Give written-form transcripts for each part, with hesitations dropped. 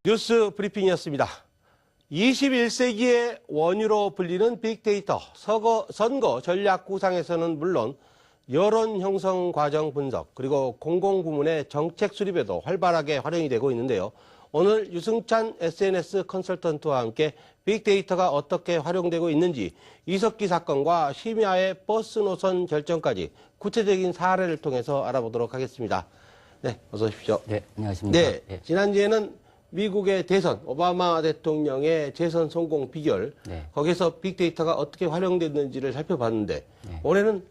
뉴스 브리핑이었습니다. 21세기의 원유로 불리는 빅데이터, 선거 전략 구상에서는 물론 여론 형성 과정 분석, 그리고 공공부문의 정책 수립에도 활발하게 활용이 되고 있는데요. 오늘 유승찬 SNS 컨설턴트와 함께 빅데이터가 어떻게 활용되고 있는지, 이석기 사건과 심야의 버스 노선 결정까지 구체적인 사례를 통해서 알아보도록 하겠습니다. 네, 어서 오십시오. 네, 안녕하십니까. 네, 지난주에는 미국의 대선, 오바마 대통령의 재선 성공 비결, 네. 거기서 빅데이터가 어떻게 활용됐는지를 살펴봤는데, 네. 오늘은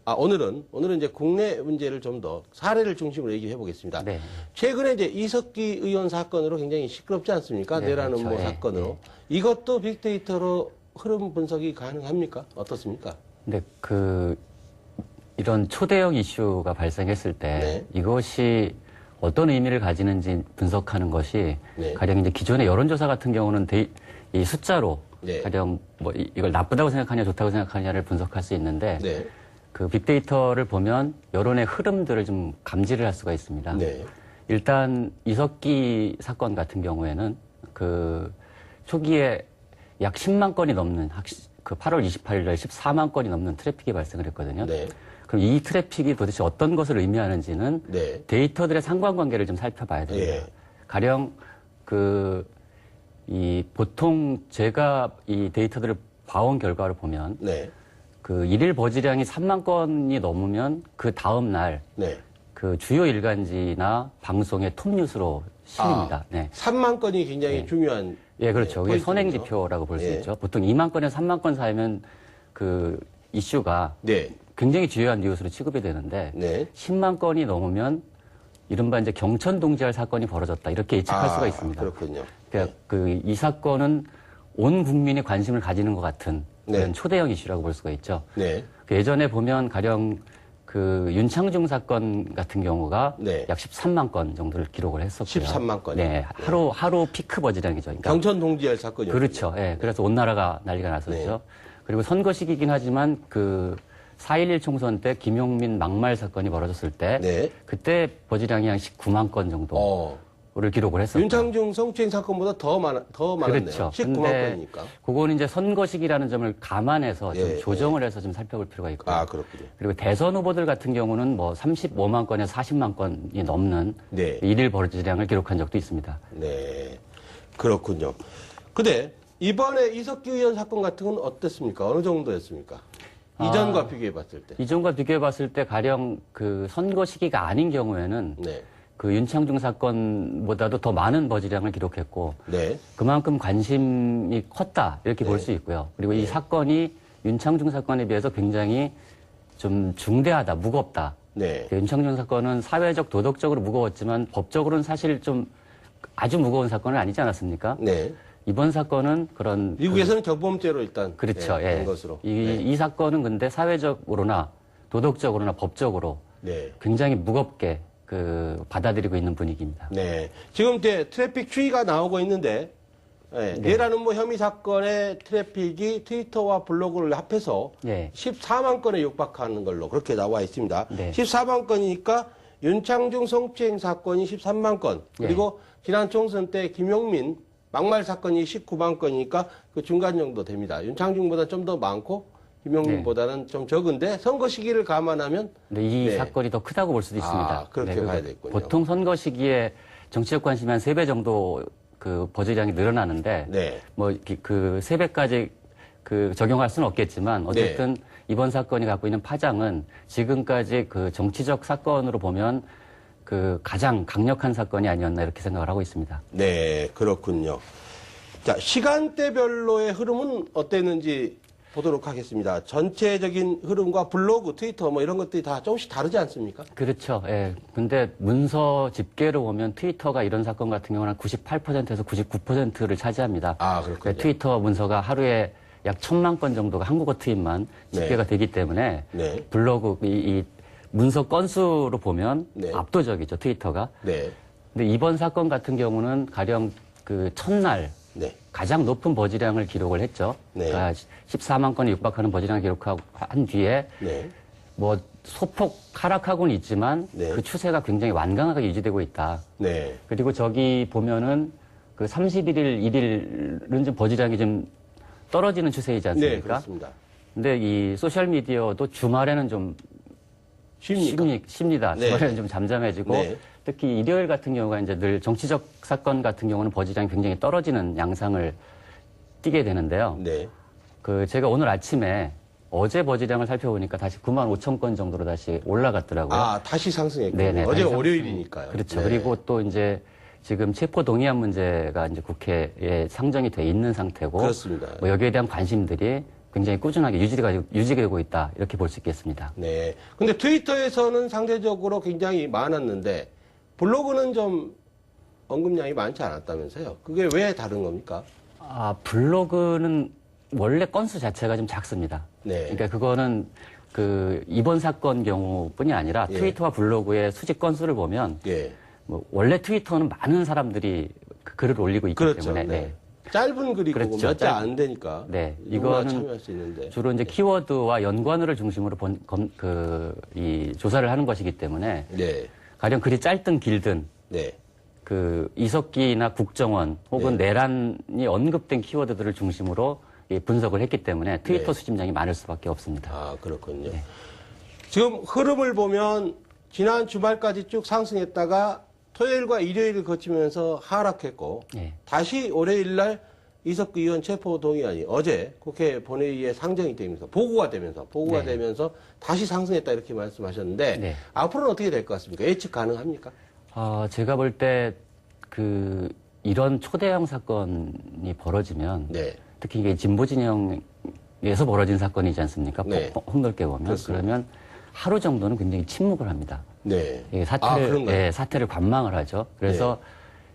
이제 국내 문제를 좀 더 사례를 중심으로 얘기해 보겠습니다. 네. 최근에 이제 이석기 의원 사건으로 굉장히 시끄럽지 않습니까? 네, 내란 음모 그렇죠. 사건으로. 네. 이것도 빅데이터로 흐름 분석이 가능합니까? 어떻습니까? 근데 이런 초대형 이슈가 발생했을 때 네. 이것이 어떤 의미를 가지는지 분석하는 것이 네. 가령 이제 기존의 여론조사 같은 경우는 이 숫자로 네. 가령 이걸 나쁘다고 생각하냐 좋다고 생각하냐를 분석할 수 있는데 네. 그 빅데이터를 보면 여론의 흐름들을 좀 감지를 할 수가 있습니다. 네. 일단 이석기 사건 같은 경우에는 초기에 약 10만 건이 넘는 8월 28일 날 14만 건이 넘는 트래픽이 발생을 했거든요. 네. 그럼 이 트래픽이 도대체 어떤 것을 의미하는지는 네. 데이터들의 상관관계를 좀 살펴봐야 됩니다. 예. 가령 보통 제가 이 데이터들을 봐온 결과를 보면 네. 일일 버즈량이 3만 건이 넘으면 그 다음 날 네. 주요 일간지나 방송의 톱뉴스로 실립니다. 네. 3만 건이 굉장히 중요한. 예, 그렇죠. 그게 포인트군요. 선행지표라고 볼 수 예. 있죠. 보통 2만 건에서 3만 건 사이면 이슈가 네. 굉장히 중요한 뉴스로 취급이 되는데 네. 10만 건이 넘으면 이른바 이제 경천 동지할 사건이 벌어졌다 이렇게 예측할 수가 있습니다. 그렇군요. 그러니까 이 사건은 온 국민이 관심을 가지는 것 같은 그런 네. 초대형 이슈라고 볼 수가 있죠. 네. 예전에 보면 가령 윤창중 사건 같은 경우가 네. 약 13만 건 정도를 기록을 했었고요. 13만 건이요? 네, 하루 피크 버즈량이죠. 그러니까 경천 동지할 사건이요. 그렇죠. 예. 그래서 온 나라가 난리가 났었죠. 네. 그리고 선거 시기이긴 하지만 4.11 총선 때 김용민 막말 사건이 벌어졌을 때 네. 그때 버즈량이 한 19만 건 정도를 기록을 했었고. 윤창중 성추행 사건보다 더 많았네요. 그렇죠. 19만 근데 건이니까. 그거는 이제 선거 시기라는 점을 감안해서 좀 예, 조정을 해서 좀 살펴볼 필요가 있고요. 아, 그렇군요. 그리고 대선 후보들 같은 경우는 35만 건에서 40만 건이 넘는 네. 일일 버즈량을 기록한 적도 있습니다. 네. 그렇군요. 근데 이번에 이석기 의원 사건 같은 건 어땠습니까? 어느 정도였습니까? 이전과 비교해 봤을 때. 이전과 비교해 봤을 때 가령 선거 시기가 아닌 경우에는 네. 윤창중 사건보다도 더 많은 버즈량을 기록했고 네. 그만큼 관심이 컸다 이렇게 볼 네. 수 있고요. 그리고 이 사건이 윤창중 사건에 비해서 굉장히 좀 중대하다, 무겁다. 네. 윤창중 사건은 사회적, 도덕적으로 무거웠지만 법적으로는 사실 좀 아주 무거운 사건은 아니지 않았습니까? 네. 이번 사건은 그런 미국에서는 경범죄로 일단 그렇죠. 네, 예. 된 것으로. 이 사건은 근데 사회적으로나 도덕적으로나 법적으로 네. 굉장히 무겁게 받아들이고 있는 분위기입니다. 네. 지금 트래픽 추이가 나오고 있는데, 내란 음모 혐의 사건의 트래픽이 트위터와 블로그를 합해서 네. 14만 건에 육박하는 걸로 그렇게 나와 있습니다. 네. 14만 건이니까 윤창중 성추행 사건이 13만 건, 그리고 지난 총선 때 김용민 막말 사건이 19만 건이니까 그 중간 정도 됩니다. 윤창중보다 좀 더 많고 김용민보다는 좀 적은데 선거 시기를 감안하면 근데 이 사건이 더 크다고 볼 수도 있습니다. 그렇게 봐야 되겠군요. 보통 선거 시기에 정치적 관심이 한 3배 정도 버즈량이 늘어나는데 네. 3배까지 적용할 수는 없겠지만 어쨌든 이번 사건이 갖고 있는 파장은 지금까지 정치적 사건으로 보면 가장 강력한 사건이 아니었나 이렇게 생각을 하고 있습니다. 네, 그렇군요. 자, 시간대별로의 흐름은 어땠는지 보도록 하겠습니다. 전체적인 흐름과 블로그, 트위터 이런 것들이 다 조금씩 다르지 않습니까? 그렇죠. 예. 근데 문서 집계로 보면 트위터가 이런 사건 같은 경우는 98%에서 99%를 차지합니다. 아, 그렇군요. 트위터 문서가 하루에 약 1,000만 건 정도가 한국어 트윗만 집계가 되기 때문에 네. 블로그 이 문서 건수로 보면 네. 압도적이죠, 트위터가. 네. 근데 이번 사건 같은 경우는 가령 첫날 네. 가장 높은 버즈량을 기록을 했죠. 네. 그러니까 14만 건에 육박하는 버즈량을 기록한 뒤에 네. 소폭 하락하고는 있지만 네. 그 추세가 굉장히 완강하게 유지되고 있다. 네. 그리고 저기 보면은 그 31일, 1일은 좀 버즈량이 좀 떨어지는 추세이지 않습니까? 네, 그렇습니다. 근데 이 소셜미디어도 주말에는 좀 쉽니다. 네. 주말에는 좀 잠잠해지고 네. 특히 일요일 같은 경우가 이제 늘 정치적 사건 같은 경우는 버즈량이 굉장히 떨어지는 양상을 띠게 되는데요. 네. 그 제가 오늘 아침에 어제 버즈량을 살펴보니까 다시 9만 5천 건 정도로 다시 올라갔더라고요. 아, 다시 상승했군요. 네네, 어제 다시 월요일이니까요. 그렇죠. 네. 그리고 또 이제 지금 체포 동의안 문제가 이제 국회에 상정이 돼 있는 상태고 그렇습니다. 뭐 여기에 대한 관심들이 굉장히 꾸준하게 유지되고 있다 이렇게 볼 수 있겠습니다. 네. 근데 트위터에서는 상대적으로 굉장히 많았는데 블로그는 좀 언급량이 많지 않았다면서요. 그게 왜 다른 겁니까? 아, 블로그는 원래 건수 자체가 좀 작습니다. 네. 그러니까 그거는 그 이번 사건 경우뿐이 아니라 예. 트위터와 블로그의 수집 건수를 보면 예. 뭐 원래 트위터는 많은 사람들이 그 글을 올리고 있기 그렇죠. 때문에 네. 짧은 글이고 그렇죠. 몇 자 안 되니까 네. 누구나 이거는 참여할 수 있는데 주로 이제 키워드와 연관어를 중심으로 이 조사를 하는 것이기 때문에 네. 가령 글이 짧든 길든 네. 그 이석기나 국정원 혹은 네. 내란이 언급된 키워드들을 중심으로 이 분석을 했기 때문에 트위터 네. 수집량이 많을 수밖에 없습니다. 아, 그렇군요. 네. 지금 흐름을 보면 지난 주말까지 쭉 상승했다가 토요일과 일요일을 거치면서 하락했고 네. 다시 월요일 날 이석기 의원 체포 동의안이 어제 국회 본회의에 상정이 되면서 보고가 네. 되면서 다시 상승했다 이렇게 말씀하셨는데 네. 앞으로는 어떻게 될 것 같습니까? 예측 가능합니까? 제가 볼 때 이런 초대형 사건이 벌어지면 네. 특히 이게 진보 진영에서 벌어진 사건이지 않습니까? 네. 폭넓게 보면 그렇습니다. 그러면 하루 정도는 굉장히 침묵을 합니다. 네. 이 그런가요? 사태를 관망을 하죠. 그래서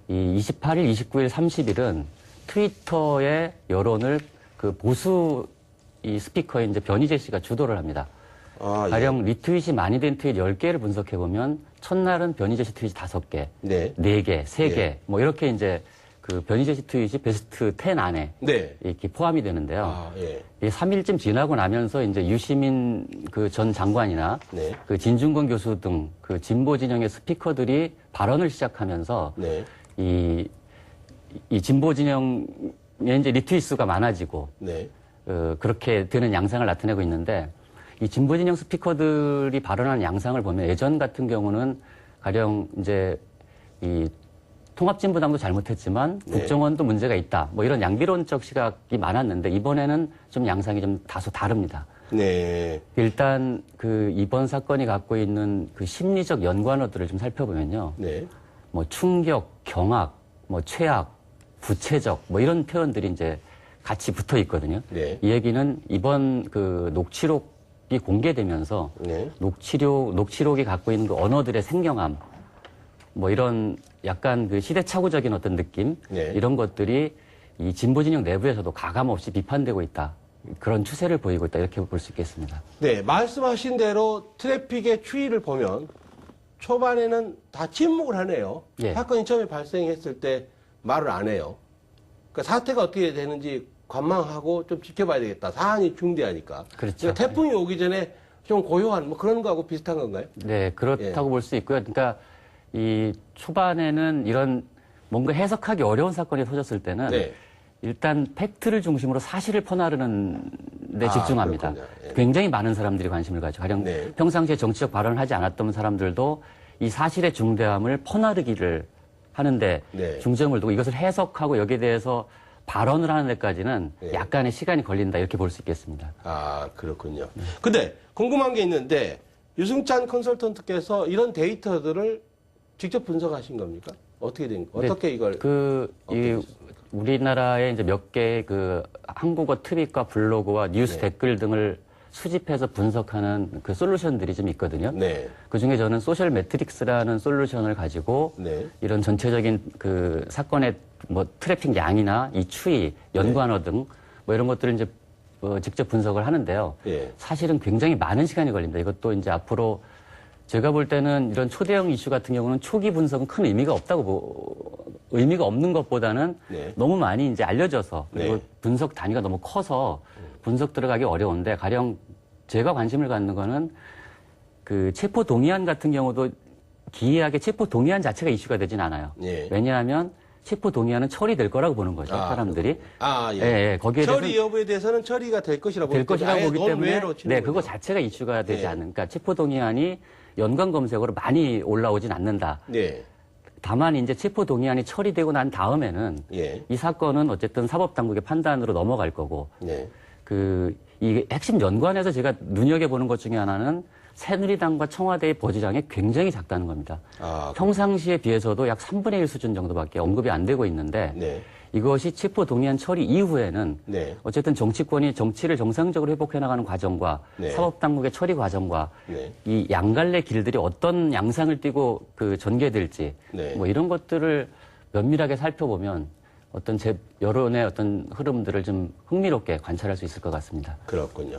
이 28일, 29일, 30일은 트위터의 여론을 그 보수 이 스피커인 이제 변희재 씨가 주도를 합니다. 아, 가령 리트윗이 많이 된 트윗 10개를 분석해 보면 첫날은 변희재 씨 트윗이 5개, 네. 4개, 3개 네. 뭐 이렇게 이제 그 변희재 씨 트윗이 베스트 10 안에 네. 이렇게 포함이 되는데요. 아, 예. 이 3일쯤 지나고 나면서 이제 유시민 그 전 장관이나 네. 그 진중권 교수 등 그 진보 진영의 스피커들이 발언을 시작하면서 네. 이 진보 진영의 이제 리트윗 수가 많아지고 네. 그렇게 되는 양상을 나타내고 있는데 이 진보 진영 스피커들이 발언하는 양상을 보면 예전 같은 경우는 가령 이제 이 통합진보당도 잘못했지만 네. 국정원도 문제가 있다. 뭐 이런 양비론적 시각이 많았는데 이번에는 좀 양상이 좀 다소 다릅니다. 네. 일단 그 이번 사건이 갖고 있는 그 심리적 연관어들을 좀 살펴보면요. 네. 뭐 충격, 경악, 뭐 최악, 부채적 뭐 이런 표현들이 이제 같이 붙어 있거든요. 네. 이 얘기는 이번 그 녹취록이 공개되면서 네. 녹취록이 갖고 있는 그 언어들의 생경함 뭐 이런 약간 그 시대착오적인 어떤 느낌 네. 이런 것들이 이 진보 진영 내부에서도 가감없이 비판되고 있다. 그런 추세를 보이고 있다. 이렇게 볼 수 있겠습니다. 네, 말씀하신 대로 트래픽의 추이를 보면 초반에는 다 침묵을 하네요. 예. 사건이 처음에 발생했을 때 말을 안 해요. 그러니까 사태가 어떻게 되는지 관망하고 좀 지켜봐야 되겠다. 사안이 중대하니까. 그렇죠. 그러니까 태풍이 오기 전에 좀 고요한 뭐 그런 거하고 비슷한 건가요? 네, 그렇다고 예. 볼 수 있고요. 그러니까 이 초반에는 이런 뭔가 해석하기 어려운 사건이 터졌을 때는 네. 일단 팩트를 중심으로 사실을 퍼나르는 데 아, 집중합니다. 그렇군요. 예. 굉장히 많은 사람들이 관심을 가지고 가령 네. 평상시에 정치적 발언을 하지 않았던 사람들도 이 사실의 중대함을 퍼나르기를 하는데 네. 중점을 두고 이것을 해석하고 여기에 대해서 발언을 하는 데까지는 네. 약간의 시간이 걸린다 이렇게 볼 수 있겠습니다. 아, 그렇군요. 근데 궁금한 게 있는데 유승찬 컨설턴트께서 이런 데이터들을 직접 분석하신 겁니까? 어떻게 이걸 이 우리나라의 이제 몇 개의 그 한국어 트윗과 블로그와 뉴스 네. 댓글 등을 수집해서 분석하는 그 솔루션들이 좀 있거든요. 네. 그 중에 저는 소셜 매트릭스라는 솔루션을 가지고 네. 이런 전체적인 그 사건의 뭐 트래픽 양이나 이 추이, 연관어 등 뭐 이런 것들을 이제 직접 분석을 하는데요. 예. 사실은 굉장히 많은 시간이 걸립니다. 이것도 이제 앞으로 제가 볼 때는 이런 초대형 이슈 같은 경우는 초기 분석은 큰 의미가 의미가 없는 것보다는 네. 너무 많이 이제 알려져서 그리고 네. 분석 단위가 너무 커서 분석 들어가기 어려운데 가령 제가 관심을 갖는 거는 그 체포 동의안 같은 경우도 기이하게 체포 동의안 자체가 이슈가 되진 않아요. 예. 왜냐하면 체포 동의안은 처리될 거라고 보는 거죠. 사람들이. 예. 예, 거기에 처리 여부에 대해서는 처리가 될 것이라고 될 것이라고 보기 때문에 네, 그거 자체가 이슈가 되지 네. 않은. 그러니까 체포 동의안이 연관 검색어로 많이 올라오진 않는다. 네. 다만 이제 체포 동의안이 처리되고 난 다음에는 예. 이 사건은 어쨌든 사법 당국의 판단으로 넘어갈 거고 네. 이 핵심 연관에서 제가 눈여겨보는 것 중에 하나는 새누리당과 청와대의 버지장이 굉장히 작다는 겁니다. 평상시에 비해서도 약 3분의 1 수준 정도밖에 언급이 안 되고 있는데 네. 이것이 체포 동의안 처리 이후에는 네. 어쨌든 정치권이 정치를 정상적으로 회복해 나가는 과정과 네. 사법당국의 처리 과정과 네. 이 양갈래 길들이 어떤 양상을 띠고 전개될지 네. 뭐 이런 것들을 면밀하게 살펴보면 어떤 여론의 어떤 흐름들을 좀 흥미롭게 관찰할 수 있을 것 같습니다. 그렇군요.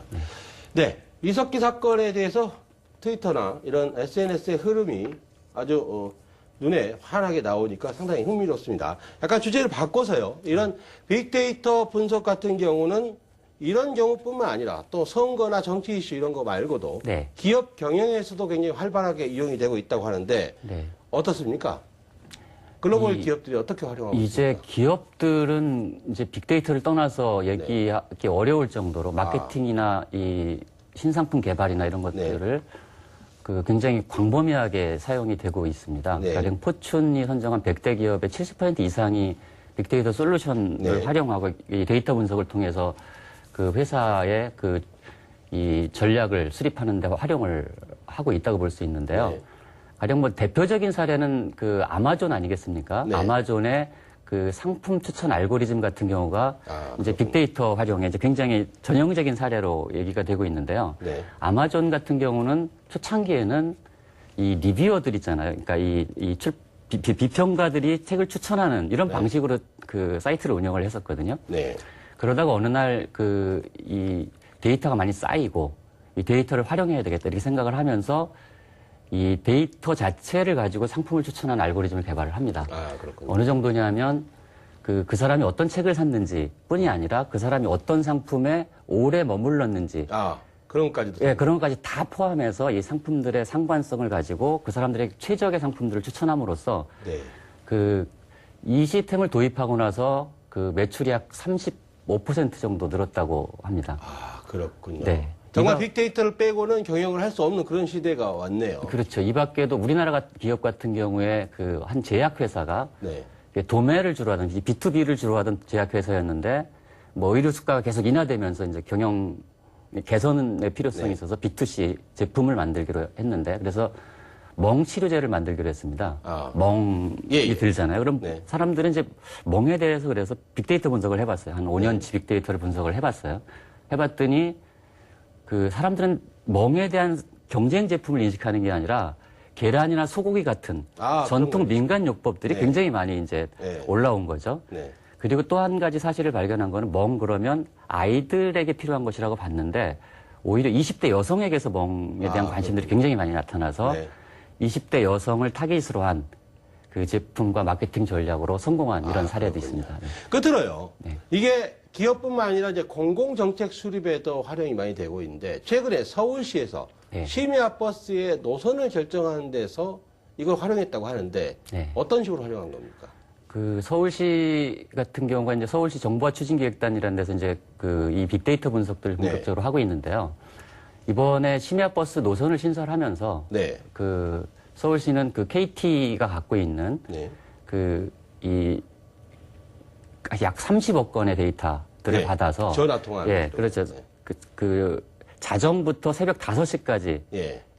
네. 이석기 사건에 대해서 트위터나 이런 SNS의 흐름이 아주 눈에 환하게 나오니까 상당히 흥미롭습니다. 약간 주제를 바꿔서요. 이런 빅데이터 분석 같은 경우는 이런 경우뿐만 아니라 또 선거나 정치 이슈 이런 거 말고도 네. 기업 경영에서도 굉장히 활발하게 이용이 되고 있다고 하는데 네. 어떻습니까? 글로벌 기업들이 어떻게 활용하고 이제 있습니까? 기업들은 이제 빅데이터를 떠나서 얘기하기 어려울 정도로 마케팅이나 이 신상품 개발이나 이런 것들을 굉장히 광범위하게 사용이 되고 있습니다. 네. 가령 포춘이 선정한 100대 기업의 70% 이상이 빅데이터 솔루션을 네. 활용하고 이 데이터 분석을 통해서 그 회사의 이 전략을 수립하는 데 활용을 하고 있다고 볼 수 있는데요. 네. 가령 뭐 대표적인 사례는 아마존 아니겠습니까? 네. 아마존의 상품 추천 알고리즘 같은 경우가 이제 빅데이터 활용에 이제 굉장히 전형적인 사례로 얘기가 되고 있는데요. 네. 아마존 같은 경우는 초창기에는 이 리뷰어들 있잖아요. 그러니까 비평가들이 책을 추천하는 이런 방식으로 사이트를 운영을 했었거든요. 네. 그러다가 어느 날 이 데이터가 많이 쌓이고 이 데이터를 활용해야 되겠다 이렇게 생각을 하면서 이 데이터 자체를 가지고 상품을 추천하는 알고리즘을 개발을 합니다. 그렇군요. 어느 정도냐면 그 사람이 어떤 책을 샀는지 뿐이 아니라 그 사람이 어떤 상품에 오래 머물렀는지 그런 것까지도. 예, 그런 것까지 다 포함해서 이 상품들의 상관성을 가지고 그 사람들의 최적의 상품들을 추천함으로써 네. 이 시스템을 도입하고 나서 매출이 약 35% 정도 늘었다고 합니다. 그렇군요. 네. 정말 빅데이터를 빼고는 경영을 할 수 없는 그런 시대가 왔네요. 그렇죠. 이 밖에도 우리나라 기업 같은 경우에 한 제약회사가 네. 도매를 주로 하던, B2B를 주로 하던 제약회사였는데, 의류 수가가 계속 인하되면서 이제 경영 개선의 필요성이 있어서 B2C 제품을 만들기로 했는데, 그래서 멍 치료제를 만들기로 했습니다. 멍이 들잖아요. 그럼 사람들은 이제 멍에 대해서 그래서 빅데이터 분석을 해봤어요. 한 5년치 빅데이터를 분석을 해봤어요. 해봤더니 사람들은 멍에 대한 경쟁 제품을 인식하는 게 아니라 계란이나 소고기 같은 전통 민간 요법들이 굉장히 많이 이제 올라온 거죠. 네. 그리고 또 한 가지 사실을 발견한 거는 멍 그러면 아이들에게 필요한 것이라고 봤는데 오히려 20대 여성에게서 멍에 대한 관심들이 굉장히 많이 나타나서 20대 여성을 타깃으로 한 제품과 마케팅 전략으로 성공한 이런 사례도 있습니다. 네. 끝으로요. 이게 기업뿐만 아니라 이제 공공정책 수립에도 활용이 많이 되고 있는데 최근에 서울시에서 심야 버스의 노선을 결정하는 데서 이걸 활용했다고 하는데 어떤 식으로 활용한 겁니까? 서울시 같은 경우가 이제 서울시 정보화 추진기획단이라는 데서 이제 이 빅데이터 분석들을 본격적으로 하고 있는데요. 이번에 심야 버스 노선을 신설하면서 서울시는 KT가 갖고 있는 약 30억 건의 데이터들을 받아서 전화 통화. 그렇죠. 자정부터 새벽 5시까지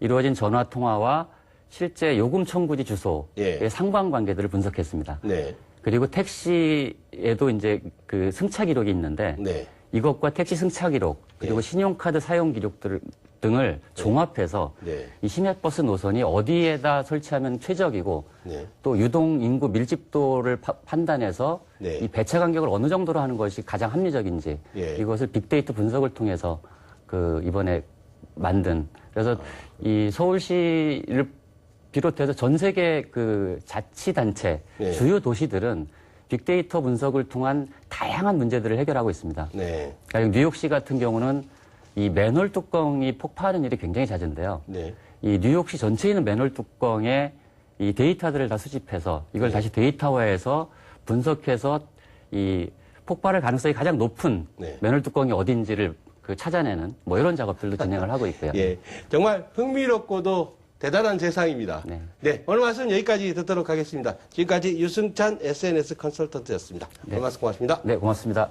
이루어진 전화 통화와 실제 요금 청구지 주소의 상관관계들을 분석했습니다. 그리고 택시에도 이제 승차 기록이 있는데 이것과 택시 승차 기록 그리고 신용카드 사용 기록들 등을 종합해서 이 심야버스 노선이 어디에다 설치하면 최적이고 또 유동 인구 밀집도를 판단해서 이 배차 간격을 어느 정도로 하는 것이 가장 합리적인지 이것을 빅데이터 분석을 통해서 이번에 만든 그래서 이 서울시를 비롯해서 전 세계 자치단체 주요 도시들은 빅데이터 분석을 통한 다양한 문제들을 해결하고 있습니다. 뉴욕시 같은 경우는 이 맨홀 뚜껑이 폭파하는 일이 굉장히 잦은데요. 이 뉴욕시 전체에 있는 맨홀 뚜껑에 이 데이터들을 다 수집해서 이걸 다시 데이터화해서 분석해서 이 폭발할 가능성이 가장 높은 네. 맨홀 뚜껑이 어딘지를 그 찾아내는 뭐 이런 작업들도 진행을 하고 있고요. 예, 정말 흥미롭고도 대단한 세상입니다. 네. 네, 오늘 말씀 여기까지 듣도록 하겠습니다. 지금까지 유승찬 SNS 컨설턴트였습니다. 오늘 말씀 고맙습니다. 네, 고맙습니다.